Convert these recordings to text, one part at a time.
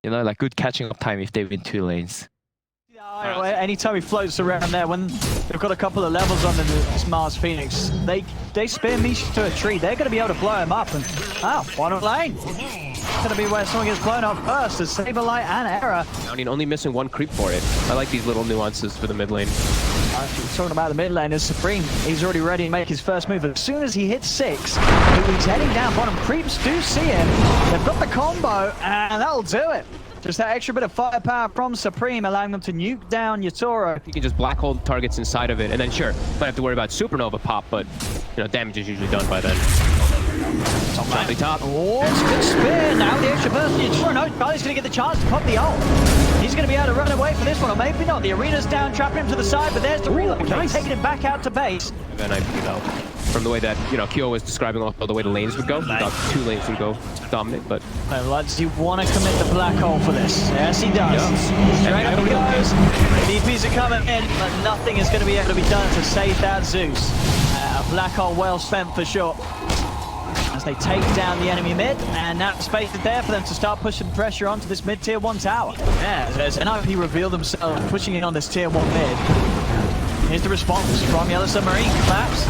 You know, like good catching up time if they win 2 lanes. Yeah, anytime he floats around there, when they've got a couple of levels on this Mars Phoenix, they spear Misha to a tree. They're going to be able to blow him up. And final lane. It's going to be where someone gets blown up first. As Saberlight and Era. I mean, only missing 1 creep for it. I like these little nuances for the mid lane. Talking about the mid lane is Supreme. He's already ready to make his first move. As soon as he hits 6, he's heading down bottom. Creeps do see him. They've got the combo, and that'll do it. Just that extra bit of firepower from Supreme, allowing them to nuke down Yatoro. You can just black hole targets inside of it, and then sure, might have to worry about supernova pop, but you know, damage is usually done by then. Charlie top. Oh, it's a good spear. Now the extra burst. Yatoro, no, Charlie's going to get the chance to pop the ult. He's going to be able to run away for this one, or maybe not. The arena's down, trapping him to the side, but there's the reload. Nice. Taking him back out to base. And then from the way that, you know, Kyo was describing also the way the lanes would go. He thought 2 lanes would go dominant, but... Does he want to commit the black hole for this? Yes, he does. Straight up he goes. DPs are coming in, but nothing is going to be able to be done to save that Zeus. A black hole well spent for sure. As they take down the enemy mid, and now space is there for them to start pushing pressure onto this mid tier 1 tower. Yeah, as NIP reveal themselves pushing in on this tier 1 mid. Here's the response from Yellow Submarine. Collapse.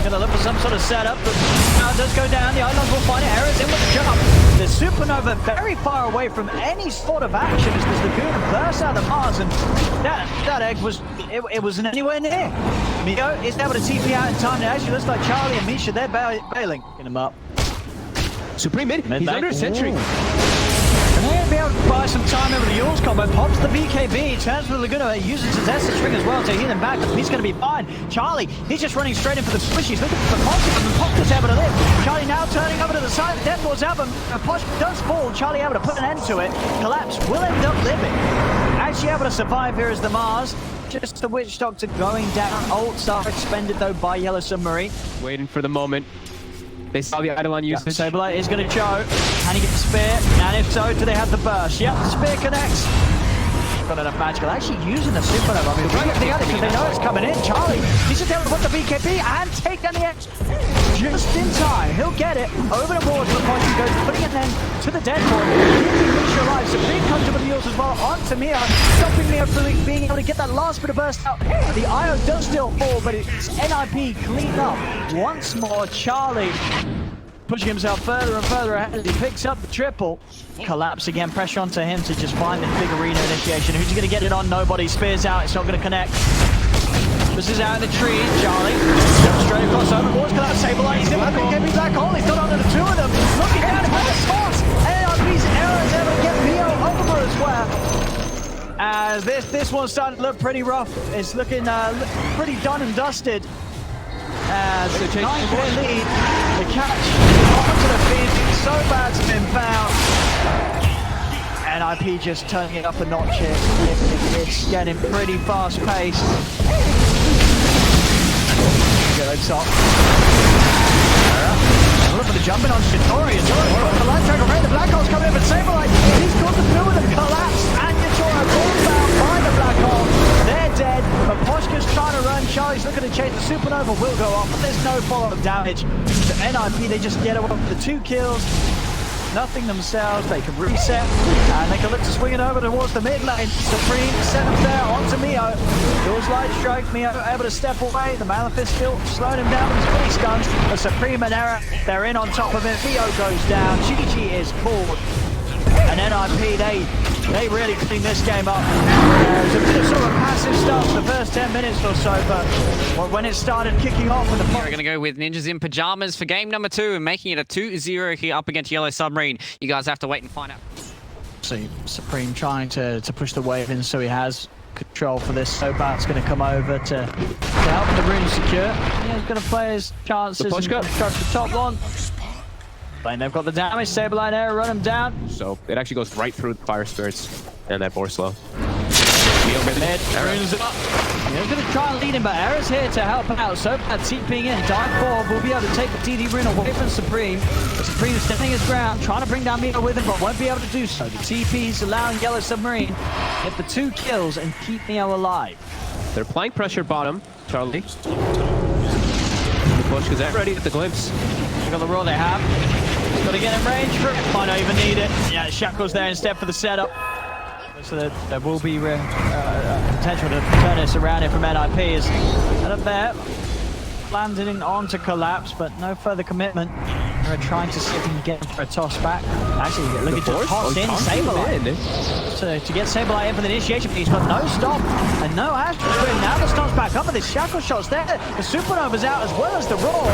Gonna look for some sort of setup, but now it does go down. The Islands will find it. Error's in with the jump. The Supernova very far away from any sort of action as this Lagoon bursts out of the Mars, and that egg it wasn't anywhere near. Mio is able to TP out in time. It actually looks like Charlie and Misha, they're bailing. Get him up. Supreme mid. He's under a sentry. And they're going to be able to buy some time over the Yules combo. Pops the BKB, turns for the Laguna, uses his Essence string as well to heal him back, but he's going to be fine. Charlie, he's just running straight in for the squishies, looking for the Posh, and Posh is able to live. Charlie now turning over to the side, the death ball's out, but Posh does fall. Charlie able to put an end to it. Collapse will end up living. Actually able to survive here as the Mars. Just the Witch Doctor going down. Ults are expended though by Yellow Submarine. Waiting for the moment. They saw the Eidolon usage. Saberlight is going to choke. Can he get the spear? And if so, do they have the burst? Yep, the spear connects. Got enough magical. Actually using the supernova. I mean, bring it together because they know it's coming in. Charlie, he's just able to put the BKB and take down the X. Just in time. He'll get it. Over the board for the point he goes, putting it then to the dead board. Keeping Misha alive. Supreme comes with the Yules as well onto Mia. Stopping Mia from being able to get that last bit of burst out. The IO does still fall, but it's NIP cleaned up once more. Charlie pushing himself further and further ahead as he picks up the triple. Collapse again, pressure onto him to just find the big arena initiation. Who's going to get it on? Nobody. Spears out, it's not going to connect. This is out in the tree. Charlie jumps straight across overboard. Can that Saberlight? He's in with the BKB black hole. He's got under the 2 of them. Looking down at the spots. NIP's Error is able to get Mio over as well. As this one's starting to look pretty rough. It's looking pretty done and dusted. As a 9-point lead, the catch onto the feed, so bad to been found. NIP just turning it up a notch here. It's getting pretty fast paced. Good top. Look for the jumping on Yatoro. The light track around the black hole's coming in, but Saberlight, he's got the two of them collapse, and Yatoro falls down by the black hole. They're dead, but Poshka's trying to run. Charlie's looking to chase. The supernova will go off, but there's no follow-up damage. To NIP, they just get away with the 2 kills. Nothing themselves. They can reset, and they can look to swing it over towards the mid lane. Supreme set up there onto Mio. Jules light strike. Mio able to step away. The Malefice still slowing him down. He's fully stunned. The Supreme and Error, they're in on top of it. Mio goes down. GG is called. And NIP, they really cleaned this game up. It was a bit of sort of passive stuff the first 10 minutes or so, but when it started kicking off with the... We're going to go with Ninjas in Pyjamas for game number 2 and making it a 2-0 here up against Yellow Submarine. You guys have to wait and find out. See, Supreme trying to push the wave in, so he has control for this. Sobat's going to come over to help the room secure. Yeah, he's going to play his chances and construct the top one. And they've got the damage. Saberlight Error, run him down. So it actually goes right through the Fire Spirits and that Borslow. Mid, Error's up. He's going to try and lead him, but Error's here to help out. So TPing in. Dive 4 will be able to take the DD rune away from Supreme. Supreme is standing his ground, trying to bring down Mio with him, but won't be able to do so. The TP's allowing Yellow Submarine get the 2 kills and keep Mio alive. They're applying pressure bottom, Charlie. The push, because they're ready at the glimpse. Look at the roll they have. He's got to get in range for it. Might not even need it. Yeah, Shackle's there instead for the setup. So there will be potential to turn this around here from NIP. Is up there, landing onto collapse, but no further commitment. They're trying to see if he can get him for a toss back. Actually, looking to toss in Sableye. To get Sableye in for the initiation piece, but no stop and no Astro Swim. Now the stop's back up, but this Shackle shot's there. The Supernova's out as well as the Roar.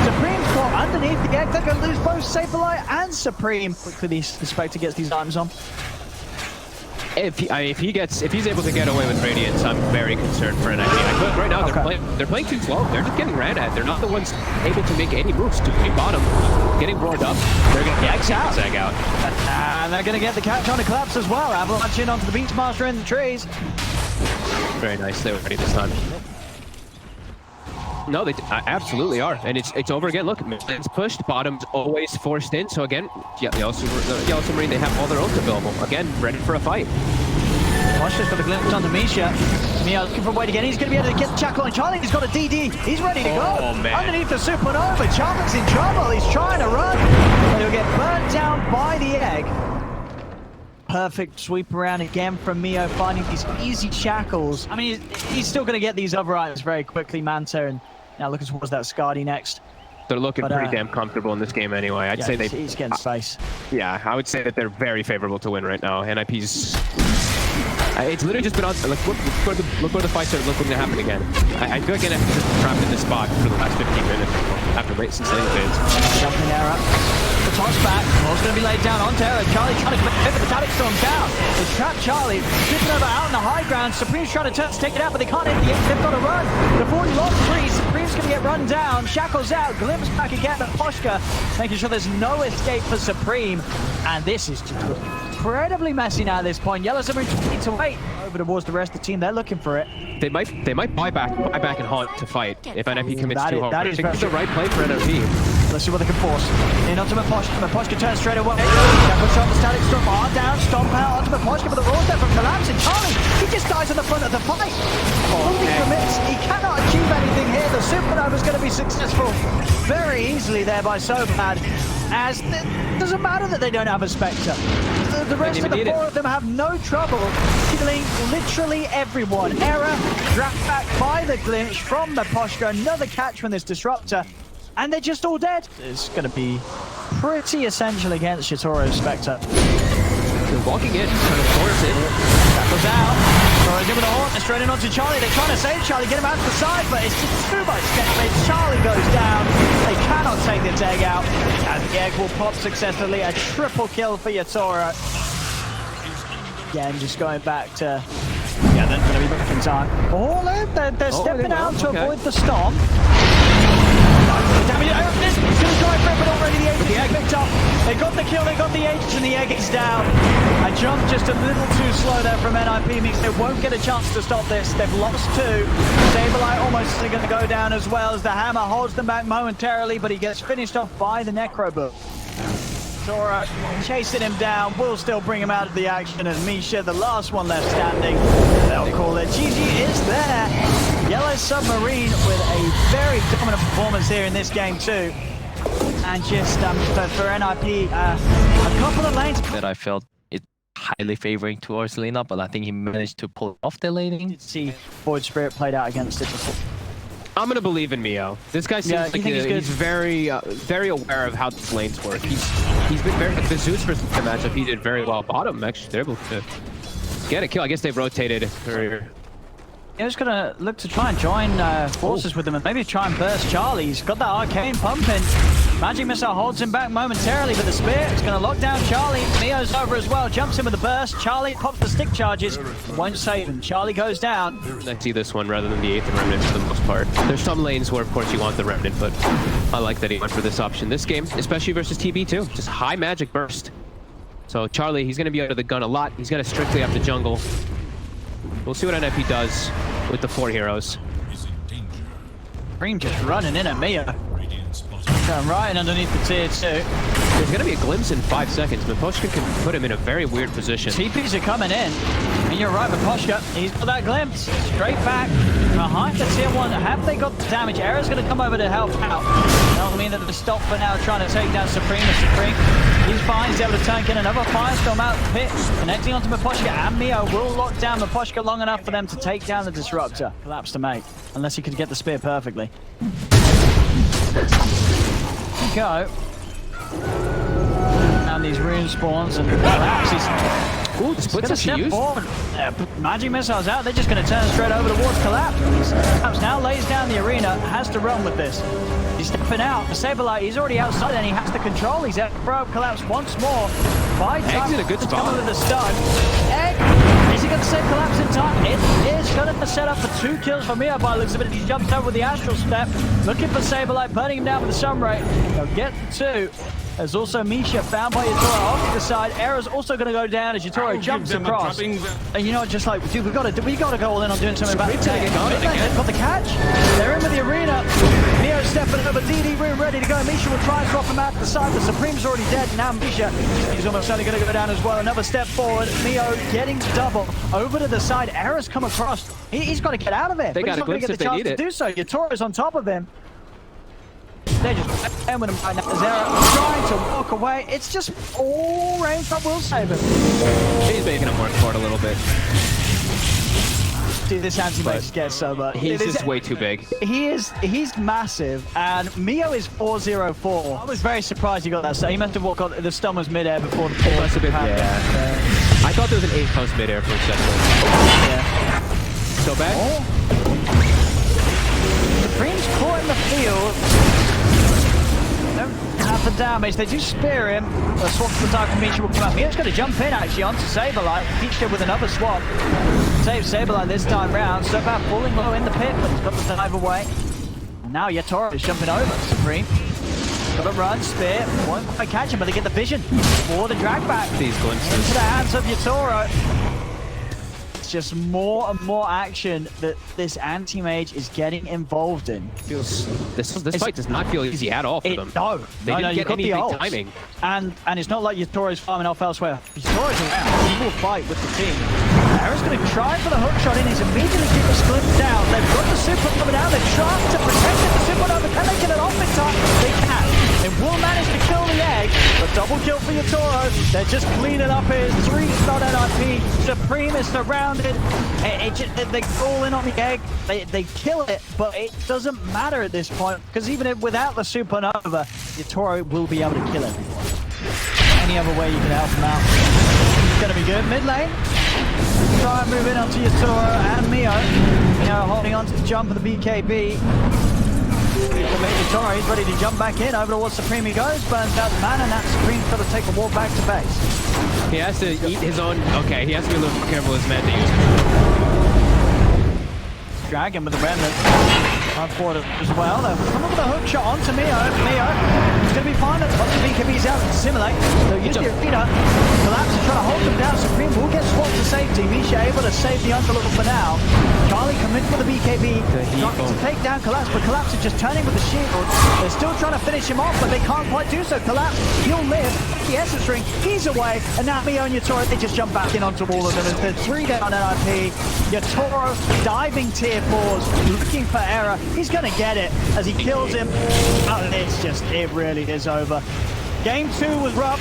Supreme's caught underneath the egg. They're going to lose both Sableye and Supreme. Quickly, the Spectre gets these items on. If he's able to get away with Radiance, I'm very concerned for NIP. Right now they're playing too slow. They're just getting ran at. They're not the ones able to make any moves. To the bottom, getting roared up. They're gonna get the Zag out. And they're gonna get the catch on the collapse as well. Avalanche in onto the Beachmaster in the trees. Very nice. They were ready this time. No, they absolutely are, and it's over again. Look, it's pushed. Bottom's always forced in. So again, Yellow Submarine, they have all their ults available. Again, ready for a fight. Watch for the glimpse onto Misha. Mia looking for a way to get in. He's going to be able to get the Shackle on Charlie. He's got a DD. He's ready to go. Oh, man. Underneath the Supernova. Charlie's in trouble. He's trying to run. But he'll get burnt down by the egg. Perfect sweep around again from Mio, finding these easy shackles. I mean, he's still going to get these other items very quickly, Manta, and now looking towards that Scardy next. They're looking pretty damn comfortable in this game anyway. I'd say he's getting space. Yeah, I would say that they're very favorable to win right now. NIP's... it's literally just been on... Look where the fights are looking to happen again. I feel like NIP's just trapped in this spot for the last 15 minutes after since late phase. Jumping there up. The toss back. Ball's going to be laid down on Terra. Charlie trying to commit the Titanic Storm down. They trap Charlie. Supernova out in the high ground. Supreme's trying to take it out, but they can't hit the end. They've got to run. They've already lost 3. Supreme's going to get run down. Shackle's out. Glimpse back again, but Poshka making sure there's no escape for Supreme. And this is just incredibly messy now at this point. Yellow Submarine need to wait over towards the rest of the team. They're looking for it. They might buy back and haunt to fight if NIP commits too hard. That I is think it's the right play for NIP. Let's see what they can force. In Ultimate Poshka. Poshka turns straight away. Shackle shot the static storm hard down. Stomp out Ultimate Poshka, but the Roar's there from collapsing. Charlie, he just dies in the front of the fight. Only commits. He cannot achieve anything here. The Supernova's going to be successful very easily there by Sobad. As it doesn't matter that they don't have a Spectre. The rest of the 4 of them have no trouble killing literally everyone. Error, dragged back by the glitch from the Poshka. Another catch from this Disruptor. And they're just all dead. It's going to be pretty essential against Shitoro's Spectre. They're walking in, trying to force it. Shackle's out. Throws in with a Haunt, straight in onto Charlie. They're trying to save Charlie, get him out to the side, but it's just too much damage. Charlie goes down. They cannot take this egg out. And the egg will pop successfully. A triple kill for Yatoro. Again, just going back to... Yeah, they're going to be back in time. Oh, they're stepping out to avoid the stomp. This is going to drive for it, but already the Aegis is picked up. They got the kill, they got the Aegis, and the egg is down. A jump just a little too slow there from NIP means they won't get a chance to stop this. They've lost 2. Sableye almost going to go down as well as the hammer holds them back momentarily, but he gets finished off by the Necrobook. Sora chasing him down, will still bring him out of the action, and Misha, the last one left standing. They'll call it. GG is there. Yellow Submarine with a very dominant performance here in this game too. And just for NIP, a couple of lanes That I felt it highly favoring towards Lena, but I think he managed to pull off the laning. did see Void Spirit played out against it before. I'm gonna believe in Mio. This guy seems like he's very aware of how the lanes work. He's been very the Zeus versus the matchup. He did very well. Bottom actually, they're able to get a kill. I guess they've rotated. Yeah, just gonna look to try and join forces with him and maybe try and burst Charlie. He's got that arcane pumping. Magic Missile holds him back momentarily, but the Spear is gonna lock down Charlie. Mio's over as well, jumps in with the burst. Charlie pops the stick charges, won't save him. Charlie goes down. I see this one rather than the 8th Remnant for the most part. There's some lanes where, of course, you want the Remnant, but I like that he went for this option. This game, especially versus TB too, just high magic burst. So Charlie, he's gonna be out of the gun a lot. He's gonna strictly up the jungle. We'll see what NIP does with the 4 heroes. Cream just running in at Mio. Going right in underneath the tier 2. There's going to be a glimpse in 5 seconds. Miposhka can put him in a very weird position. TPs are coming in. And you're right, Miposhka, he's got that glimpse. Straight back behind the tier 1. Have they got the damage? Era's going to come over to help out. That'll mean that they're stopped for now trying to take down Supreme. Supreme, he's fine. He's able to tank in another Firestorm out of the pit. Connecting onto Miposhka, and Mio will lock down Miposhka long enough for them to take down the Disruptor. Collapse to make, unless he could get the spear perfectly. Go. And these rune spawns and Collapse. Ooh, the splits that she used. Magic missiles out. They're just going to turn straight over towards Collapse. Collapse now lays down the arena. Has to run with this. He's stepping out. The Saberlight, he's already outside and he has to control. He's at throw Collapse once more. Egg's in a good spot. Coming with a stun. Egg. Is he going to save Collapse in time? It is going to set up for 2 kills for Mio by the looks of it. He jumps over with the Astral Step. Looking for Saberlight, burning him down with the Submarine. They'll get the 2. There's also Misha found by Yatoro off the side. Era's also going to go down as Yatoro jumps across. And you know, just like, dude, we got to go all in on doing something about it. They've got the catch. They're in with the arena. Mio stepping over. DD room ready to go. Misha will try and swap him out to the side. The Supreme's already dead. Now Misha, he's almost certainly going to go down as well. Another step forward. Mio getting double over to the side. Era's come across. He's got to get out of it. They got a glimpse if they need it. To do so. Yatoro's on top of him. They're just playing with him right now. Zera trying to walk away. It's just all range up will save him. He's making him work for it a little bit. Dude, this anti-mage gets so much. He's just way too big. He's massive, and Mio is 404. I was very surprised he got that stun. He must have walked on, the stun was mid-air before the must have been, I thought there was an 8 post mid-air for a second. Yeah. So bad? Oh. Supreme's caught in the field. Don't have the damage. They do spear him. The swap to the target Misha will come out. Mio's going to jump in actually onto Saberlight. Misha with another swap. Saves Saberlight this time round. So bad falling low in the pit, but he's got the dive away. And now Yatoro is jumping over. Supreme. Got to run, spear. Won't quite catch him, but they get the vision for the drag back. These glimpses. Into the hands of Yatoro. Just more and more action that this anti-mage is getting involved in. This fight does not feel easy at all for them. No, they didn't get anything timing. And it's not like Yatoro's farming off elsewhere. Yatoro's around. He will fight with the team. Era's going to try for the hook shot in. He's immediately keep the split down. They've got the super coming out. They're trying to protect it. The supernova. Can they get it off in time? They can. They will manage to kill the egg. But double kill for Yatoro. They're just cleaning up here. 3-star NIP. Supreme is surrounded. They fall in on the egg. They kill it, but it doesn't matter at this point because even without the supernova, Yatoro will be able to kill everyone. Any other way you can help him out? It's going to be good. Mid lane. Try and move in onto Yatoro and Mio. Mio holding on to the jump of the BKB. Yatoro, he's ready to jump back in. Over towards Supreme he goes. Burns out the man, and that Supreme's got to take a walk back to base. He has to eat his own... Okay, he has to be a little more careful with his men to use it. Dragon with the remnant. Hard forward as well. They'll come up with a hook shot onto Mio. Mio, he's going to be fine. Once the BKB's out to simulate. They'll use the arena. Collapse is trying to hold them down. Supreme will get swapped to safety. Misha able to save the Underlord for now. Charlie commits for the BKB. Trying to take down Collapse, but Collapse is just turning with the shield. They're still trying to finish him off, but they can't quite do so. Collapse, he'll live. The Essence Ring, he's away. And now Mio and Yatoro, they just jump back in onto all of them. As they're 3 down NIP. Yatoro diving tier 4s, looking for error. He's going to get it as he kills him. Oh, it really is over. Game 2 was rough.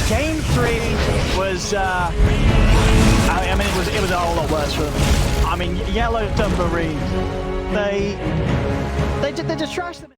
Game 3 was, I mean, it was a whole lot worse for them. I mean, Yellow Submarine, they just trashed them.